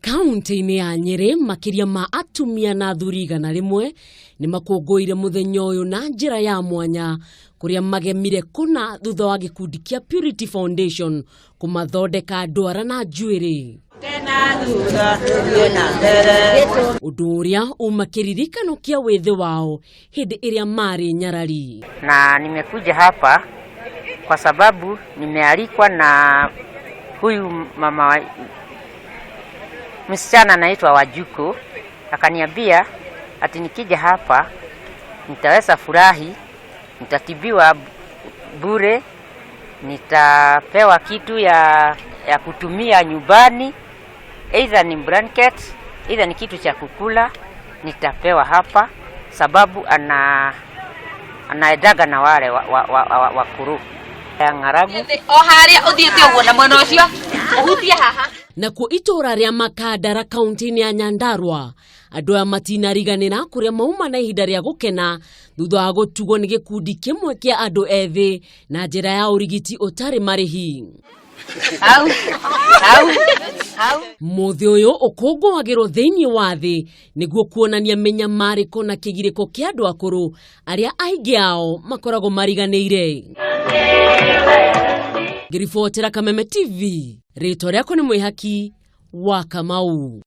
Kaunti-inĩ ya Nyeri makiria ma atumia na athuri 100 ni makũngũĩire mũthenya ũyũ na njĩra ya mwanya kuria magemire kuna thutha wa gikundi kia Purity Foundation kumathondeka ndwara na njuĩrĩ. Ũndũ ũrĩa umakiririkano kia wĩthĩ wao hĩndĩ ĩrĩa marĩ nyarari. Na nimekuja hapa kwa sababu nimealikwa na huyu mama msichana anaitwa Wajuko, akaniambia ati nikija hapa nitaweza furahi, nitatibiwa bure, nitapewa kitu ya kutumia nyumbani, either ni blanket, either ni kitu cha kukula, nitapewa hapa sababu anaedaga na wale wakuru ya ngaragu. Nakuo itura ria Makandara kaunti-inĩ ya Nyandarua andũ aya matinariganĩra kuria mauma na ihinda ria gukena thutha wa gũtugwo nĩ gikundi kimwe kia andũ ethĩ na njĩra ya ũrigiti ũtarĩ marĩhi. Mũthĩ ũyũ ũkũngũagĩrwo thĩinĩ wa thĩ nĩguo kuonania menyamarĩko na kĩgirĩko kia andũ akũrũ arĩa aingĩ ao makoragwo mariganĩire. Ngiribotera Kameme TV, rĩtwa rĩakwa nĩ Mwĩhaki wa Kamau.